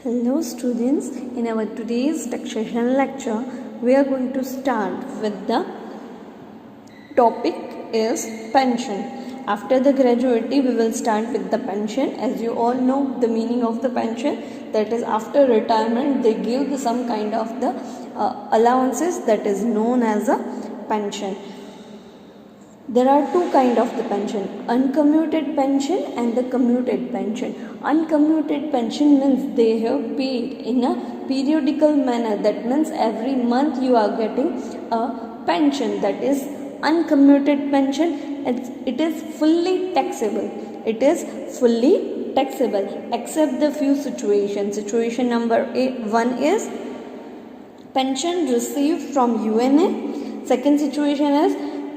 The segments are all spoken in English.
Hello students, in our today's taxation lecture we are going to start with the topic is pension. After the gratuity we will start with the pension. As you all know the meaning of the pension, that is after retirement they give some kind of the allowances, that is known as a pension. There are two kinds of the pension, uncommuted pension and the commuted pension. Uncommuted pension means they have paid in a periodical manner, that means every month you are getting a pension, that is uncommuted pension. It is fully taxable. It is fully taxable except the few situations. Situation number 1 is pension received from UNA. Second situation is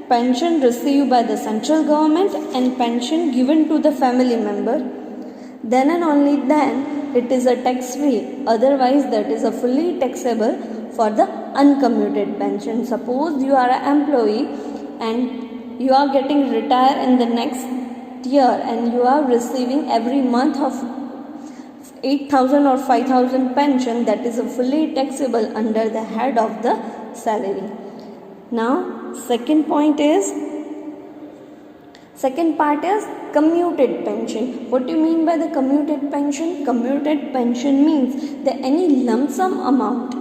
pension received by the central government and pension given to the family member. Then and only then it is a tax free, otherwise that is a fully taxable for the uncommuted pension. Suppose you are an employee and you are getting retired in the next year and you are receiving every month of 8,000 or 5,000 pension, that is a fully taxable under the head of the salary. Now second part is commuted pension. What do you mean by the commuted pension? Commuted pension means that any lump sum amount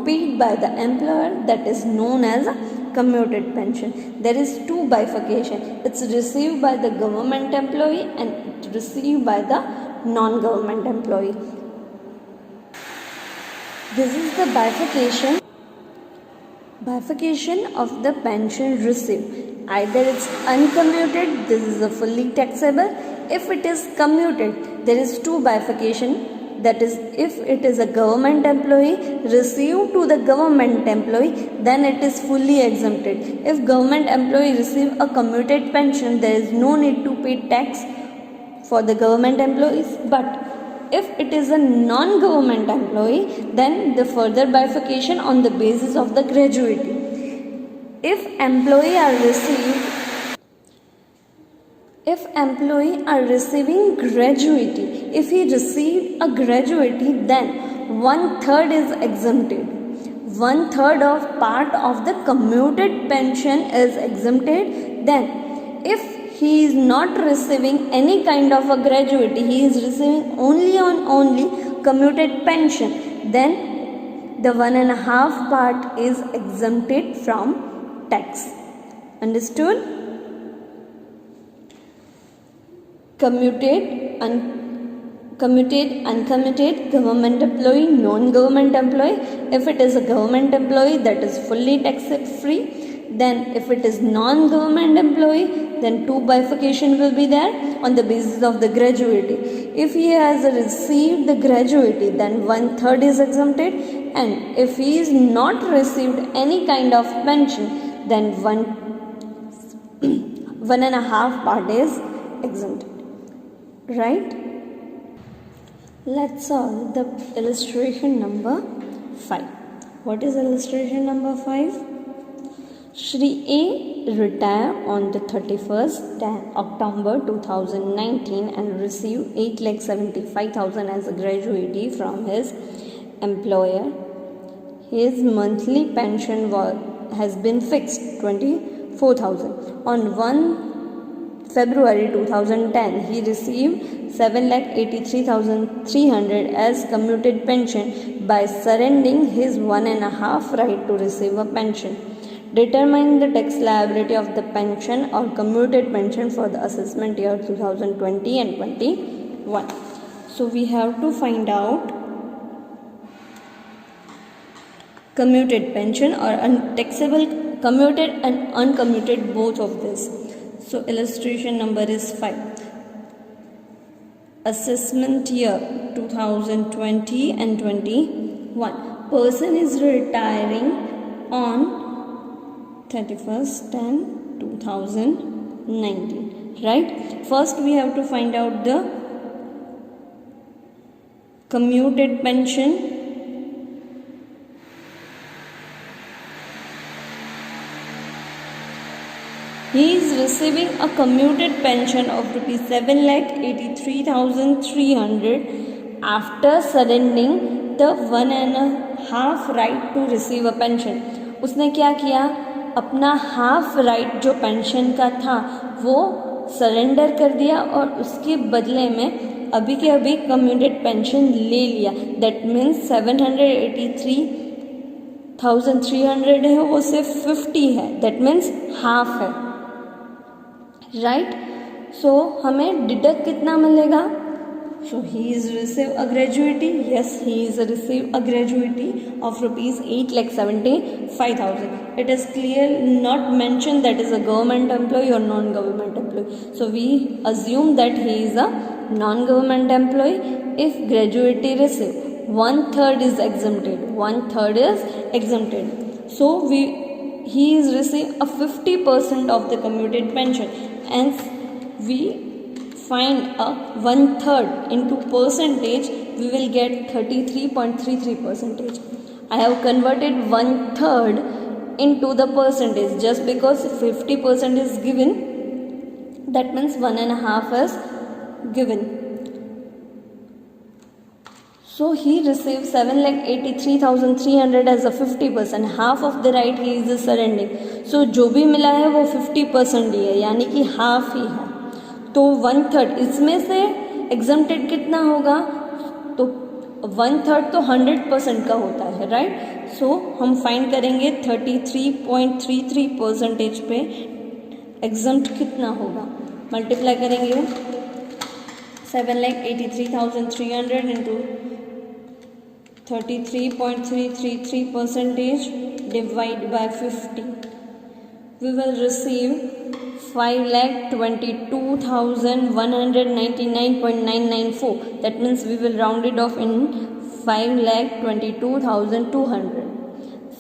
paid by the employer, that is known as a commuted pension. There is two bifurcation. It's received by the government employee and it's received by the non-government employee. This is the bifurcation of the pension received. Either it's uncommuted, this is a fully taxable. If it is commuted, there is two bifurcation, that is if it is a government employee received to the government employee, then it is fully exempted. If government employee receive a commuted pension, there is no need to pay tax for the government employees. But if it is a non-government employee, then the further bifurcation on the basis of the gratuity. If employee are receiving gratuity, if he received a gratuity, then 1/3 is exempted. 1/3 of part of the commuted pension is exempted. Then if he is not receiving any kind of a gratuity, he is receiving only commuted pension, then the 1.5 part is exempted from tax. Understood? Commuted, uncommuted, government employee, non-government employee. If it is a government employee, that is fully tax free. Then if it is non-government employee, then two bifurcation will be there on the basis of the gratuity. If he has received the gratuity, then 1/3 is exempted, and if he is not received any kind of pension, then 1.5 part is exempted. Right? Let's solve the illustration number 5. What is illustration number 5? Shri A retired on the 31st October 2019 and received 8,75,000 as a gratuity from his employer. His monthly pension has been fixed 24,000. On 1 February 2010, he received 7,83,300 as commuted pension by surrendering his 1.5 right to receive a pension. Determine the tax liability of the pension or commuted pension for the assessment year 2020 and 21. So we have to find out commuted pension or taxable, commuted and uncommuted, both of this. So illustration number is 5. Assessment year 2020 and 21. Person is retiring on 31st/10/2019. Right? First we have to find out the commuted pension. He is receiving a commuted pension of rupees 7,83,300 after surrendering the 1.5 right to receive a pension. उसने क्या किया, अपना half right जो pension का था वो surrender कर दिया और उसके बदले में अभी के अभी कम्यूटेड पेंशन ले लिया। दैट मीन्स 783,300 है, वो सिर्फ 50 है, दैट मीन्स हाफ है, राइट। सो हमें डिडक्ट कितना मिलेगा? So he is receive a gratuity. Yes, he is receive a gratuity of rupees 8,75,000. It is clear not mentioned that is a government employee or non-government employee. So we assume that he is a non-government employee. If gratuity receive, 1/3 is exempted. 1/3 is exempted. So he is receive a 50% of the commuted pension, and we find a 1/3 into percentage, we will get 33.33%. I have converted 1/3 into the percentage just because 50% is given, that means 1.5 is given. So he received 7,83,300 as a 50%. Half of the right he is surrendering. So जो भी मिला है वो 50% ही है, यानी कि half ही है। तो 1/3 इसमें से एग्जम्प्टेड कितना होगा? तो 1/3 तो 100% का होता है, राइट। सो हम फाइंड करेंगे 33.33% पे एग्जम्प्ट कितना होगा। मल्टीप्लाई करेंगे 7,83,300 into 33.333% divide by 50, we will receive 5,22,199.994. That means we will round it off in 5,22,200.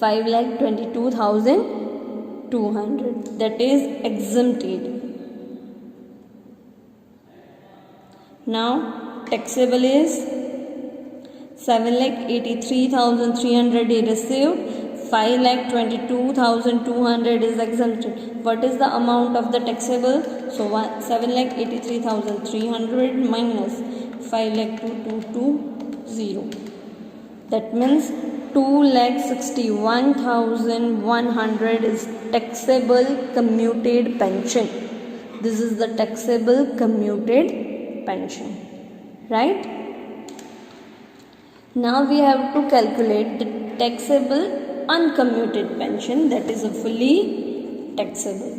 5,22,200. That is exempted. Now taxable is 7,83,300 he received. 5,22,200 is exempted. What is the amount of the taxable? So 7,83,300 minus 5,02,220. That means 2,61,100 is taxable commuted pension. This is the taxable commuted pension, right? Now we have to calculate the taxable uncommuted pension, that is a fully taxable.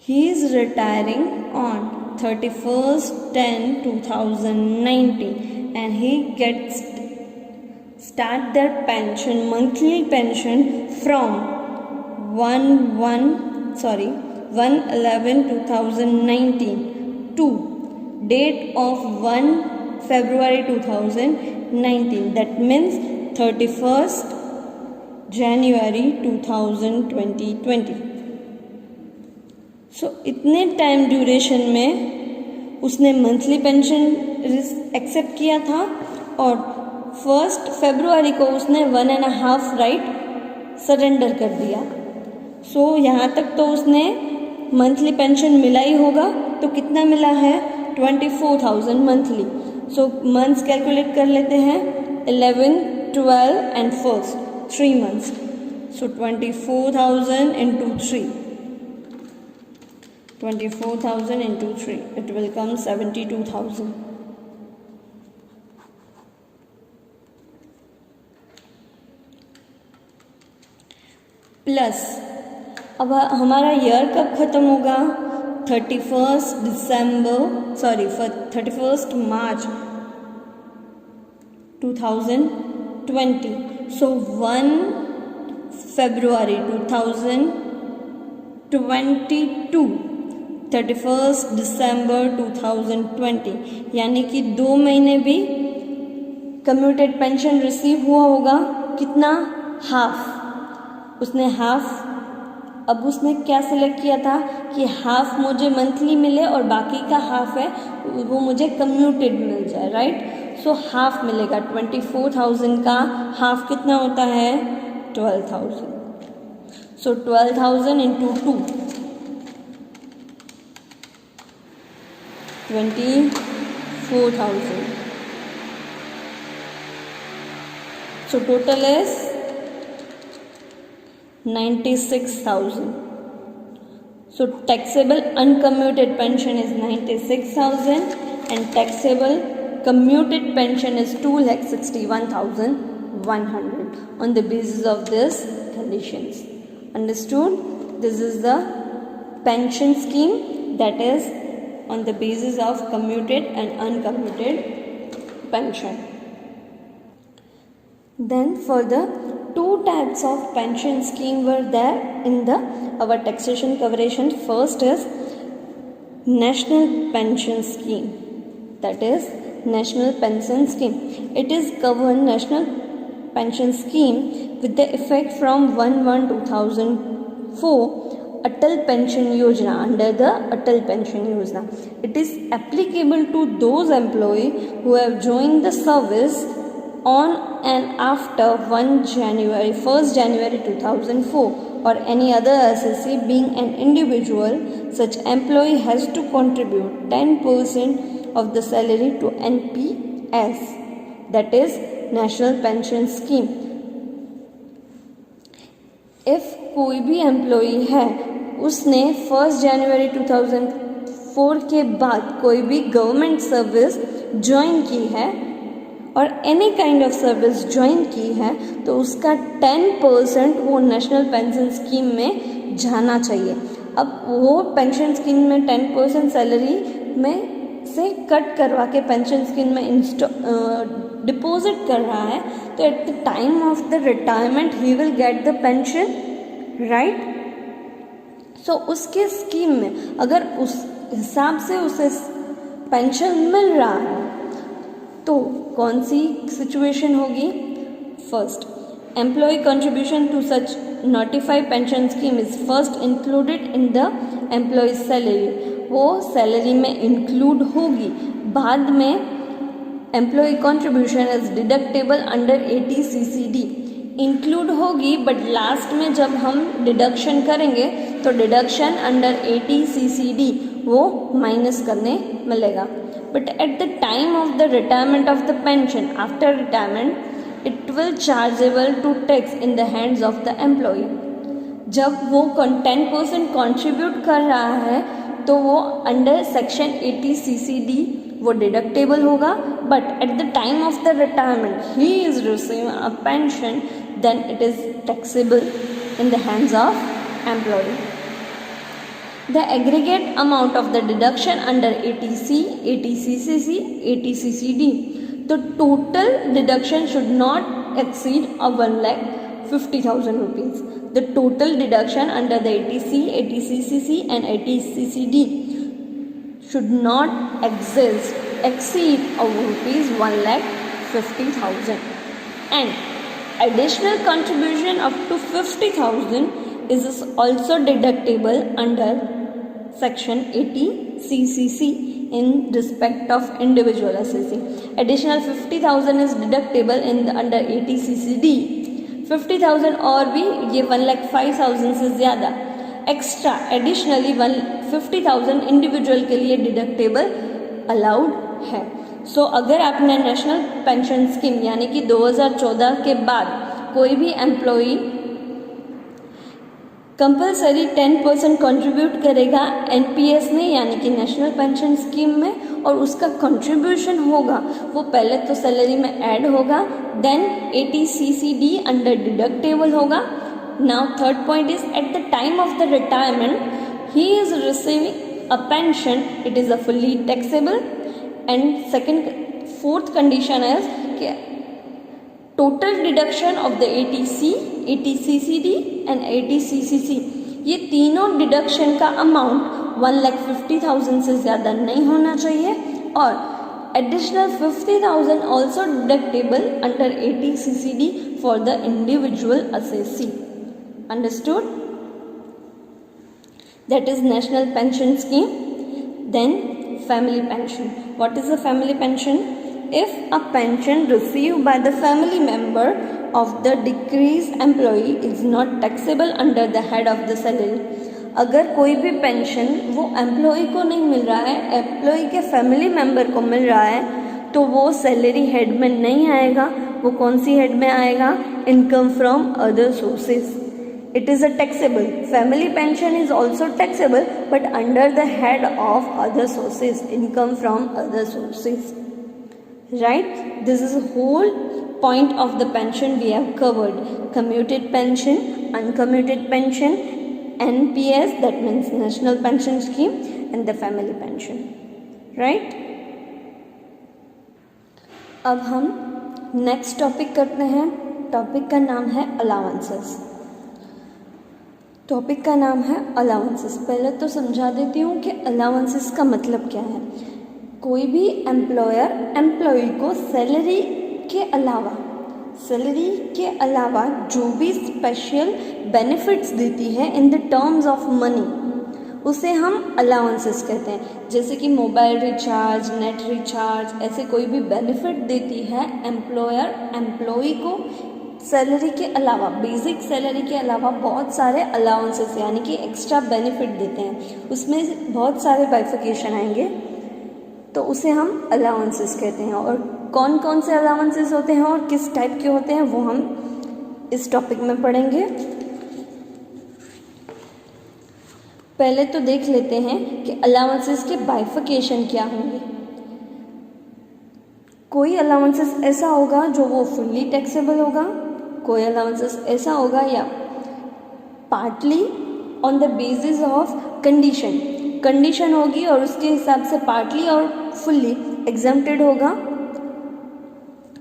He is retiring on 31/10/2019 and he gets start their pension, monthly pension from 1/11/2019 to date of 1 February 2019. That means 31st January 2020. सो इतने time duration में उसने monthly pension accept किया था और 1 फरवरी को उसने 1.5 right surrender कर दिया। सो यहाँ तक तो उसने मंथली पेंशन मिला ही होगा। तो कितना मिला है? 24,000 मंथली। सो मंथ्स कैलकुलेट कर लेते हैं, 11, 12 and 1st 3 months. So 24,000 into 3. 24,000 into 3, it will come 72,000. Plus अब हमारा ईयर कब ख़त्म होगा? 31st March 2020. सो 1 February 2022, 31st December 2020, यानी कि 2 महीने भी कम्यूटेड पेंशन रिसीव हुआ होगा। कितना? हाफ। उसने हाफ अब उसने क्या सिलेक्ट किया था कि हाफ मुझे मंथली मिले और बाकी का हाफ है वो मुझे कम्यूटेड मिल जाए, राइट। सो हाफ मिलेगा, 24,000 का हाफ कितना होता है, 12,000। सो 12,000 into 2, 24,000. So total is 96,000. So taxable uncommuted pension is 96,000 and taxable commuted pension is 2,61,100 on the basis of this conditions. Understood? This is the pension scheme, that is on the basis of commuted and uncommuted pension. Then further, two types of pension scheme were there in our taxation coverage. First is national pension scheme, that is national pension scheme. It is governed national pension scheme with the effect from 1/1/2004 Atal Pension Yojana, under the Atal Pension Yojana. It is applicable to those employees who have joined the service on and after 1st January 2004 or any other assessee. Being an individual, such employee has to contribute 10% of the salary to NPS, that is National Pension Scheme. If कोई भी employee है उसने 1 जनवरी 2004 के बाद कोई भी government service join की है और any kind of service join की है तो उसका 10% वो नेशनल पेंशन स्कीम में जाना चाहिए। अब वो पेंशन स्कीम में 10% सैलरी में से कट करवा के पेंशन स्कीम में डिपॉजिट कर रहा है, तो at the time of the retirement he will get the pension, right. So उसके स्कीम में अगर उस हिसाब से उसे पेंशन मिल रहा है तो कौन सी सिचुएशन होगी। First, employer contribution to such notified pension scheme is first included in the employee salary, वो सैलरी में इंक्लूड होगी। बाद में employer contribution is deductible under 80 CCD, include होगी बट लास्ट में जब हम डिडक्शन करेंगे तो डिडक्शन अंडर 80 CCD वो माइनस करने मिलेगा। But at the time of the retirement of the pension, after retirement it will chargeable to tax in the hands of the employee. जब वो 10% कॉन्ट्रीब्यूट कर रहा है तो वो अंडर सेक्शन 80 CCD वो डिडक्टेबल होगा, but at the time of the retirement he is receiving a pension, then it is taxable in the hands of employee. The aggregate amount of the deduction under 80C, 80CCC, 80CCD, the total deduction should not exceed 1,50,000 rupees. The total deduction under the 80C, 80CCC and 80CCD should not exceed rupees 1,50,000, and additional contribution up to 50,000 is also deductible under section 80 CCC in respect of individual assessee. Additional 50,000 is deductible under 80 CCD. 50,000 और भी ये 1,05,000 से ज़्यादा extra additionally 50,000 individual के लिए deductible allowed है। सो अगर आपने नेशनल पेंशन स्कीम यानी कि 2014 के बाद कोई भी एम्प्लॉई कंपलसरी 10% कंट्रीब्यूट करेगा NPS में यानी कि नेशनल पेंशन स्कीम में, और उसका कंट्रीब्यूशन होगा वो पहले तो सैलरी में ऐड होगा, देन 80 CCD अंडर डिडक्टेबल होगा। Now third point is eight the time of the retirement he is receiving a pension, it is a fully taxable. And fourth condition है कि total deduction of the 80C, 80CCD and 80CCC, ये तीनों deduction का amount 1,50,000 से ज़्यादा नहीं होना चाहिए, और additional 50,000 also deductible under 80 CCD for the individual assessee. Understood? that is national pension scheme. Then family pension. What is a family pension? If a pension received by the family member of the decreased employee is not taxable under the head of the salary. अगर कोई भी pension वो employ को नहीं मिल रहा है, employ के family member को मिल रहा है, तो वो सैलरी हेड में नहीं आएगा. वो कौन सी हेड में आएगा? Income from other sources. It is a taxable. Family pension is also taxable, but under the head of other sources, income from other sources. Right? This is the whole point of the pension we have covered. Commuted pension, uncommuted pension, NPS, that means National Pension Scheme, and the family pension. Right? अब हम next topic करते हैं. Topic का नाम है allowances. Topic का नाम है अलाउंसेस. पहले तो समझा देती हूँ कि अलाउंसेस का मतलब क्या है. कोई भी एम्प्लॉयर एम्प्लॉय को सैलरी के अलावा जो भी स्पेशल बेनिफिट्स देती है in the terms of money, उसे हम अलाउंसेस कहते हैं. जैसे कि मोबाइल रिचार्ज, नेट रिचार्ज, ऐसे कोई भी बेनिफिट देती है एम्प्लॉयर एम्प्लॉय को सैलरी के अलावा, बेसिक सैलरी के अलावा बहुत सारे अलाउंसेस यानी कि एक्स्ट्रा बेनिफिट देते हैं. उसमें बहुत सारे बाइफिकेशन आएंगे, तो उसे हम अलाउंसेस कहते हैं. और कौन कौन से अलाउंसेस होते हैं और किस टाइप के होते हैं वो हम इस टॉपिक में पढ़ेंगे. पहले तो देख लेते हैं कि अलाउंसेस के बाइफिकेशन क्या होंगे. कोई अलाउंसेस ऐसा होगा जो वो फुल्ली टैक्सेबल होगा, कोई अलाउंसेस ऐसा होगा या partly on the basis of condition होगी और उसके हिसाब से पार्टली और फुल्ली एग्जम्प्टेड होगा.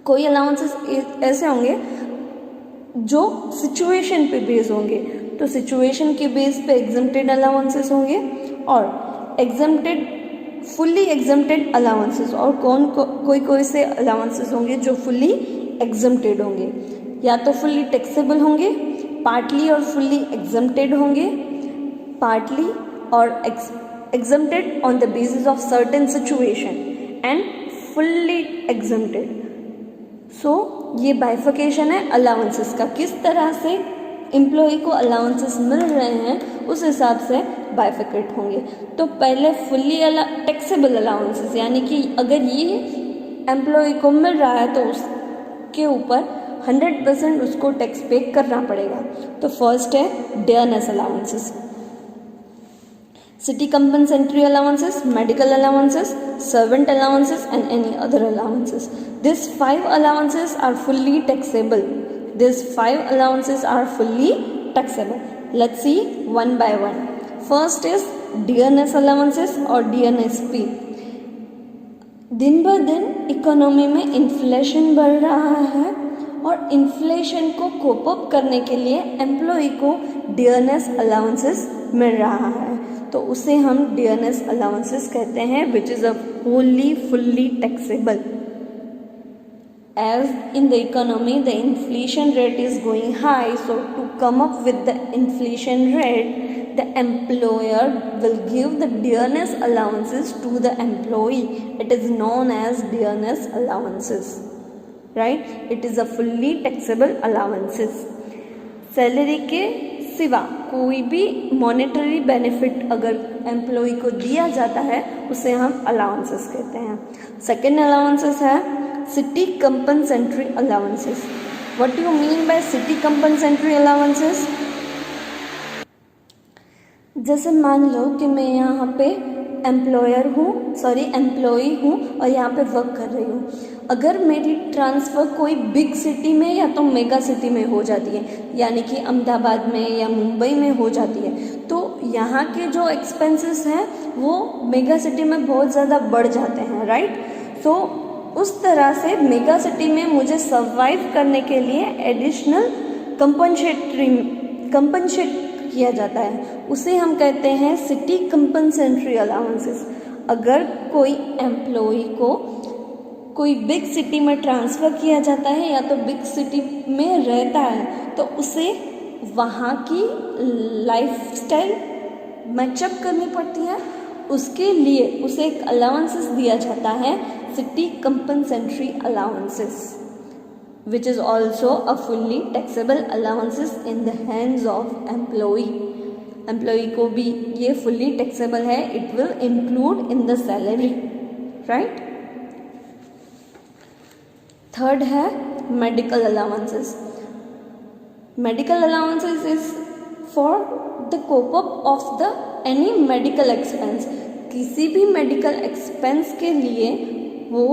कोई अलाउंसेस ऐसे होंगे जो सिचुएशन पे बेस होंगे, तो सिचुएशन के बेस पे एग्जम्प्टेड अलाउंसेस होंगे और फुल्ली एग्जम्प्टेड अलाउंसेस. और कोई से अलाउंसेस होंगे जो फुल्ली एग्जम्प्टेड होंगे, या तो फुल्ली टैक्सेबल होंगे, पार्टली और फुल्ली एग्जम्प्टेड होंगे, पार्टली और exempted on the basis of certain situation and fully exempted. So ये बाइफिकेशन है अलाउंसेस का. किस तरह से एम्प्लॉय को अलाउंसेस मिल रहे हैं उस हिसाब से बाइफिकेट होंगे. तो पहले फुल्ली टैक्सेबल अलाउंसेस यानी कि अगर ये एम्प्लॉय को मिल रहा है तो उसके ऊपर 100% उसको टैक्स पे करना पड़ेगा. तो फर्स्ट है dearness allowances, city compensatory allowances, medical allowances, servant allowances and any other allowances. This 5 allowances are fully taxable. These 5 allowances are fully taxable. Let's see one by one. First is dearness allowances और DNSP. दिन ब दिन economy में inflation बढ़ रहा है और inflation को कोप अप करने के लिए एम्प्लॉय को डियरनेस अलाउंसेस मिल रहा है, तो उसे हम डियरनेस अलाउंसेस कहते हैं, which is a Holi fully taxable. As in the economy the inflation rate is going high, so to come up with the inflation rate, the employer will give the dearness allowances to the employee. It is known as dearness allowances, right? It is a fully taxable allowances. Salary के सिवा कोई भी monetary benefit अगर employ को दिया जाता है उसे हम अलाउंसेस कहते हैं. सेकेंड अलाउंसेस है city compensatory allowances. What do you mean by city compensatory allowances? जैसे मान लो कि मैं यहाँ पे एम्प्लॉय हूँ और यहाँ पे वर्क कर रही हूँ. अगर मेरी ट्रांसफ़र कोई बिग सिटी में या तो मेगा सिटी में हो जाती है, यानी कि अहमदाबाद में या मुंबई में हो जाती है, तो यहाँ के जो एक्सपेंसेस हैं वो मेगा सिटी में बहुत ज़्यादा बढ़ जाते हैं, राइट? सो उस तरह से मेगा सिटी में मुझे सर्वाइव करने के लिए एडिशनल कंपनसेट किया जाता है, उसे हम कहते हैं सिटी कंपनसेटरी अलाउंसेस. अगर कोई एम्प्लॉय को कोई बिग सिटी में ट्रांसफ़र किया जाता है या तो बिग सिटी में रहता है, तो उसे वहाँ की लाइफस्टाइल मैचअप करनी पड़ती है, उसके लिए उसे एक अलाउंसेस दिया जाता है, city compensatory allowances, which is also a fully taxable allowances in the hands of employee. Employee को भी ये फुल्ली टैक्सेबल है, it will include in the salary, right. Third है medical allowances. Medical allowances is for the cope up of the any medical expense. किसी भी medical expense के लिए वो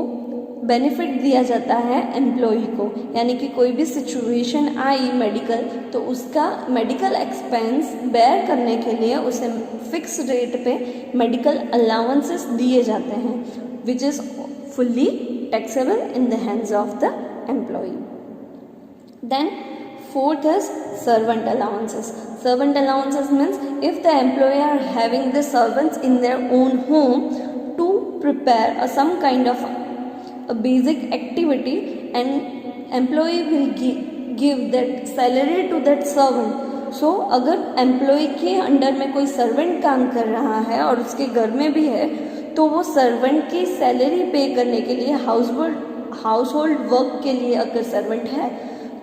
बेनिफिट दिया जाता है एम्प्लॉई को, यानी कि कोई भी सिचुएशन आई मेडिकल, तो उसका मेडिकल एक्सपेंस बेयर करने के लिए उसे फिक्स रेट पे मेडिकल अलाउंसेस दिए जाते हैं, which is fully taxable in the hands of the employee. Then fourth is servant allowances. Servant allowances means if the employer are having the servants in their own home to prepare some kind of a basic activity, and employee will give that salary to that servant. So अगर employee के under में कोई servant काम कर रहा है और उसके घर में भी है, तो वो servant की सैलरी पे करने के लिए हाउसहोल्ड वर्क के लिए अगर सर्वेंट है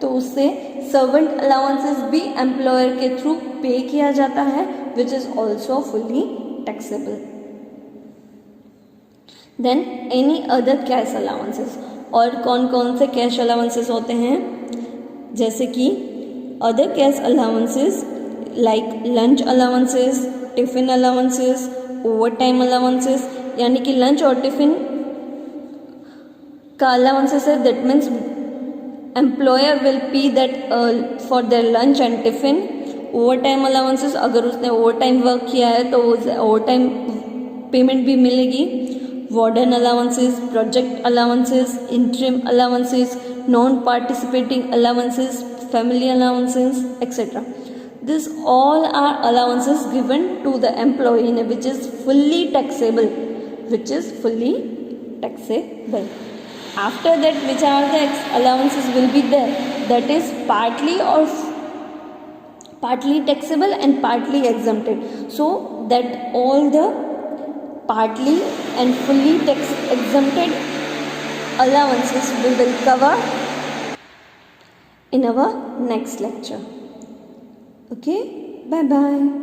तो उससे सर्वेंट अलाउंसेस भी एम्प्लॉयर के थ्रू पे किया जाता है, which is also fully taxable. Then any other cash allowances. और कौन कौन से कैश अलाउंसेस होते हैं, जैसे कि other cash allowances like lunch allowances, tiffin allowances, over time allowances. यानी कि लंच और टिफिन का अलाउंसेस है, that means employer will pay that for their lunch and tiffin. Over time allowances, अगर उसने ओवर टाइम वर्क किया है तो ओवर टाइम पेमेंट भी मिलेगी. Warden allowances, project allowances, interim allowances, non participating allowances, family allowances, etcetera. This all are allowances given to the employee which is fully taxable, which is fully taxable. After that, which are the allowances will be there, that is partly taxable and partly exempted. So that all the partly and fully tax exempted allowances we will cover in our next lecture. Okay, bye bye.